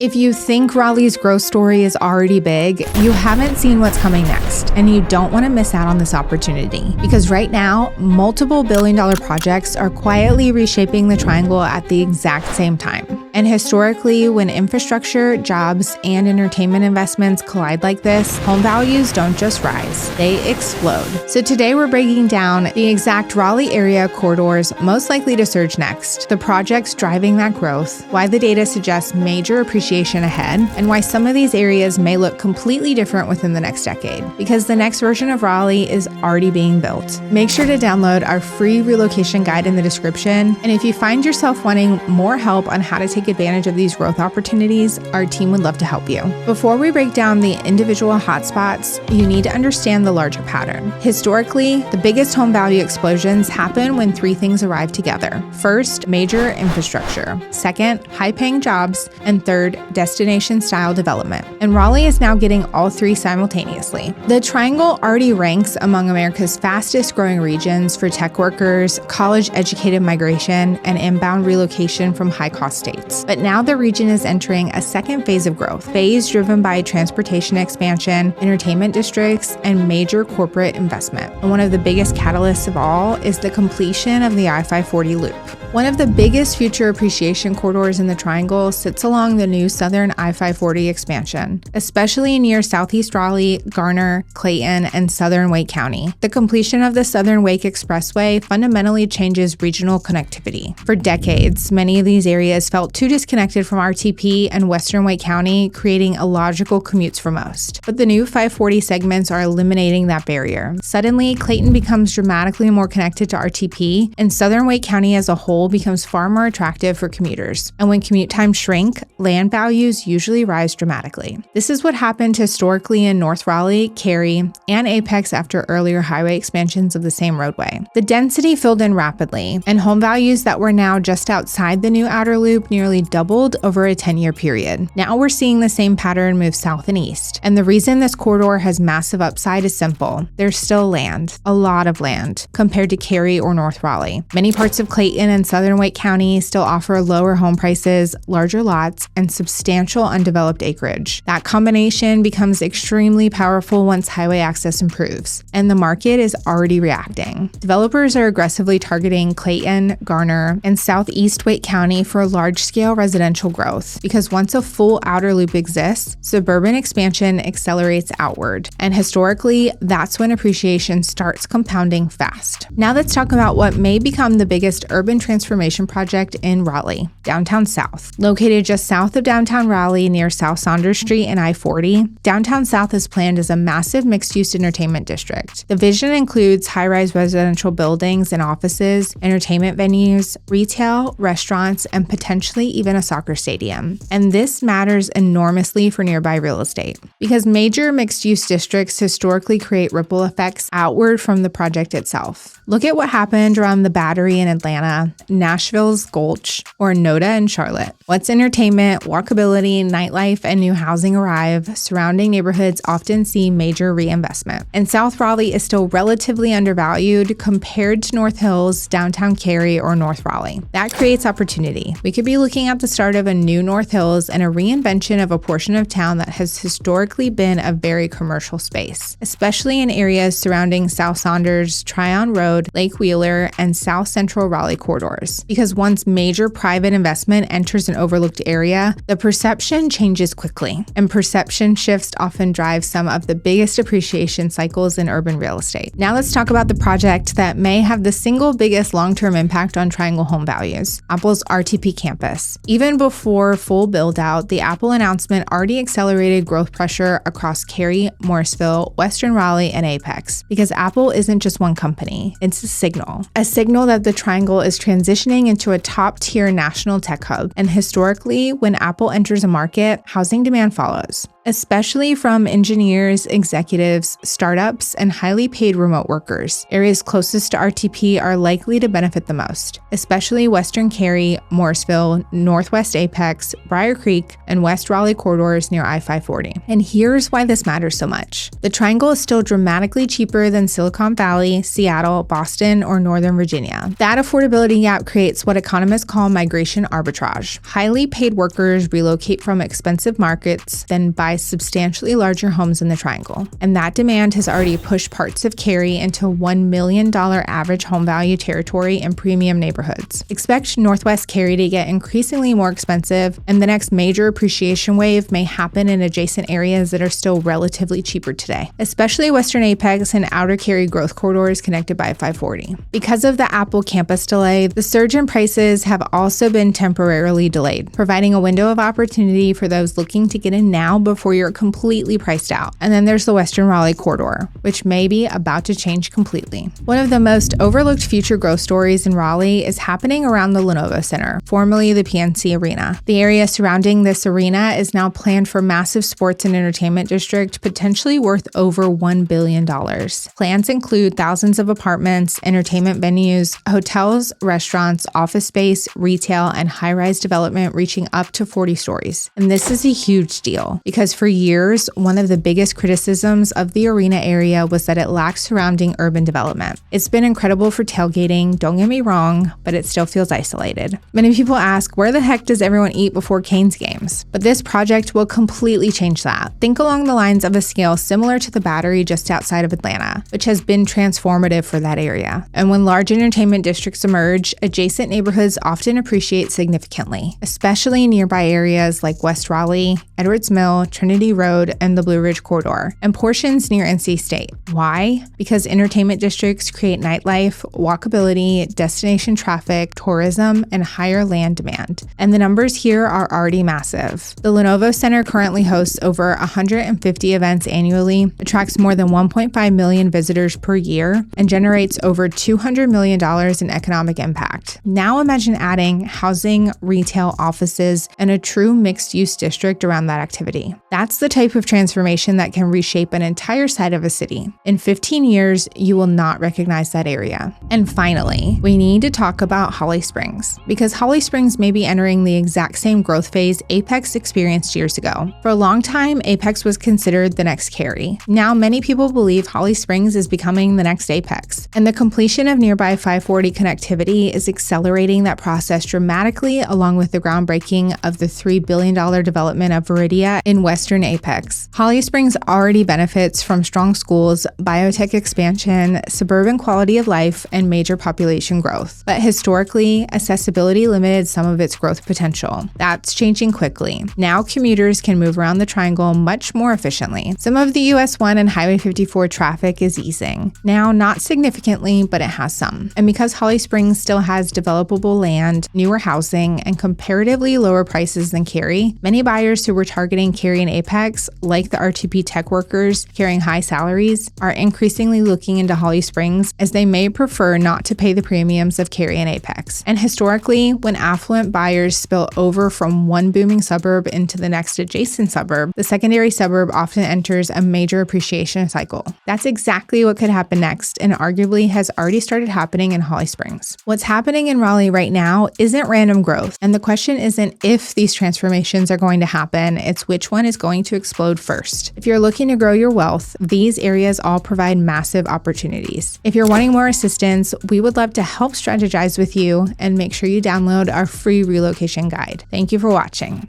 If you think Raleigh's growth story is already big, you haven't seen what's coming next, and you don't want to miss out on this opportunity. Because right now, multiple billion-dollar projects are quietly reshaping the triangle at the exact same time. And historically, when infrastructure, jobs, and entertainment investments collide like this, home values don't just rise, they explode. So today we're breaking down the exact Raleigh area corridors most likely to surge next, the projects driving that growth, why the data suggests major appreciation ahead, and why some of these areas may look completely different within the next decade, because the next version of Raleigh is already being built. Make sure to download our free relocation guide in the description, and if you find yourself wanting more help on how to take advantage of these growth opportunities, our team would love to help you. Before we break down the individual hotspots, you need to understand the larger pattern. Historically, the biggest home value explosions happen when three things arrive together. First, major infrastructure. Second, high-paying jobs. And third, destination-style development. And Raleigh is now getting all three simultaneously. The triangle already ranks among America's fastest-growing regions for tech workers, college-educated migration, and inbound relocation from high-cost states. But now the region is entering a second phase of growth, phase driven by transportation expansion, entertainment districts, and major corporate investment. And one of the biggest catalysts of all is the completion of the I-540 loop. One of the biggest future appreciation corridors in the triangle sits along the new southern I-540 expansion, especially near Southeast Raleigh, Garner, Clayton, and southern Wake County. The completion of the Southern Wake Expressway fundamentally changes regional connectivity. For decades, many of these areas felt too disconnected from RTP and western Wake County, creating illogical commutes for most. But the new 540 segments are eliminating that barrier. Suddenly, Clayton becomes dramatically more connected to RTP, and southern Wake County as a whole becomes far more attractive for commuters. And when commute times shrink, land values usually rise dramatically. This is what happened historically in North Raleigh, Cary, and Apex after earlier highway expansions of the same roadway. The density filled in rapidly, and home values that were now just outside the new outer loop nearly doubled over a 10-year period. Now we're seeing the same pattern move south and east. And the reason this corridor has massive upside is simple. There's still land, a lot of land, compared to Cary or North Raleigh. Many parts of Clayton and southern Wake County still offer lower home prices, larger lots, and substantial undeveloped acreage. That combination becomes extremely powerful once highway access improves, and the market is already reacting. Developers are aggressively targeting Clayton, Garner, and southeast Wake County for large-scale residential growth, because once a full outer loop exists, suburban expansion accelerates outward, and historically, that's when appreciation starts compounding fast. Now let's talk about what may become the biggest urban transformation project in Raleigh, Downtown South. Located just south of downtown Raleigh near South Saunders Street and I-40, Downtown South is planned as a massive mixed-use entertainment district. The vision includes high-rise residential buildings and offices, entertainment venues, retail, restaurants, and potentially even a soccer stadium. And this matters enormously for nearby real estate, because major mixed-use districts historically create ripple effects outward from the project itself. Look at what happened around the Battery in Atlanta, Nashville's Gulch, or NODA in Charlotte. Once entertainment, walkability, nightlife, and new housing arrive, surrounding neighborhoods often see major reinvestment. And South Raleigh is still relatively undervalued compared to North Hills, downtown Cary, or North Raleigh. That creates opportunity. We could be looking at the start of a new North Hills and a reinvention of a portion of town that has historically been a very commercial space, especially in areas surrounding South Saunders, Tryon Road, Lake Wheeler, and South Central Raleigh corridors. Because once major private investment enters an overlooked area, the perception changes quickly, and perception shifts often drive some of the biggest appreciation cycles in urban real estate. Now let's talk about the project that may have the single biggest long-term impact on Triangle home values, Apple's RTP campus. Even before full build-out, the Apple announcement already accelerated growth pressure across Cary, Morrisville, Western Raleigh, and Apex, because Apple isn't just one company, it's a signal that the Triangle is transitioning into a top-tier national tech hub. And historically, when Apple enters a market, housing demand follows. especially from engineers, executives, startups, and highly paid remote workers. Areas closest to RTP are likely to benefit the most, especially Western Cary, Morrisville, Northwest Apex, Briar Creek, and West Raleigh corridors near I-540. And here's why this matters so much. The Triangle is still dramatically cheaper than Silicon Valley, Seattle, Boston, or Northern Virginia. That affordability gap creates what economists call migration arbitrage. Highly paid workers relocate from expensive markets, then buy substantially larger homes in the Triangle. And that demand has already pushed parts of Cary into $1 million average home value territory in premium neighborhoods. Expect Northwest Cary to get increasingly more expensive, and the next major appreciation wave may happen in adjacent areas that are still relatively cheaper today, especially Western Apex and Outer Cary growth corridors connected by 540. Because of the Apple campus delay, the surge in prices have also been temporarily delayed, providing a window of opportunity for those looking to get in now before you're completely priced out. And then there's the Western Raleigh corridor, which may be about to change completely. One of the most overlooked future growth stories in Raleigh is happening around the Lenovo Center, formerly the PNC Arena. The area surrounding this arena is now planned for massive sports and entertainment district, potentially worth over $1 billion. Plans include thousands of apartments, entertainment venues, hotels, restaurants, office space, retail, and high-rise development reaching up to 40 stories. And this is a huge deal because for years, one of the biggest criticisms of the arena area was that it lacks surrounding urban development. It's been incredible for tailgating, don't get me wrong, but it still feels isolated. Many people ask, where the heck does everyone eat before Canes games? But this project will completely change that. Think along the lines of a scale similar to the Battery just outside of Atlanta, which has been transformative for that area. And when large entertainment districts emerge, adjacent neighborhoods often appreciate significantly, especially nearby areas like West Raleigh, Edwards Mill, Trinity Road, and the Blue Ridge Corridor, and portions near NC State. Why? Because entertainment districts create nightlife, walkability, destination traffic, tourism, and higher land demand. And the numbers here are already massive. The Lenovo Center currently hosts over 150 events annually, attracts more than 1.5 million visitors per year, and generates over $200 million in economic impact. Now imagine adding housing, retail, offices, and a true mixed-use district around that activity. That's the type of transformation that can reshape an entire side of a city. In 15 years, you will not recognize that area. And finally, we need to talk about Holly Springs, because Holly Springs may be entering the exact same growth phase Apex experienced years ago. For a long time, Apex was considered the next Cary. Now, many people believe Holly Springs is becoming the next Apex, and the completion of nearby 540 connectivity is accelerating that process dramatically, along with the groundbreaking of the $3 billion development of Viridia in Western Apex. Holly Springs already benefits from strong schools, biotech expansion, suburban quality of life, and major population growth. But historically, accessibility limited some of its growth potential. That's changing quickly. Now commuters can move around the Triangle much more efficiently. Some of the US 1 and Highway 54 traffic is easing. Now, not significantly, but it has some. And because Holly Springs still has developable land, newer housing, and comparatively lower prices than Cary, many buyers who were targeting Cary and Apex, like the RTP tech workers carrying high salaries, are increasingly looking into Holly Springs as they may prefer not to pay the premiums of Cary and Apex. And historically, when affluent buyers spill over from one booming suburb into the next adjacent suburb, the secondary suburb often enters a major appreciation cycle. That's exactly what could happen next, and arguably has already started happening in Holly Springs. What's happening in Raleigh right now isn't random growth, and the question isn't if these transformations are going to happen, it's which one is going to explode first. If you're looking to grow your wealth, these areas all provide massive opportunities. If you're wanting more assistance, we would love to help strategize with you, and make sure you download our free relocation guide. Thank you for watching.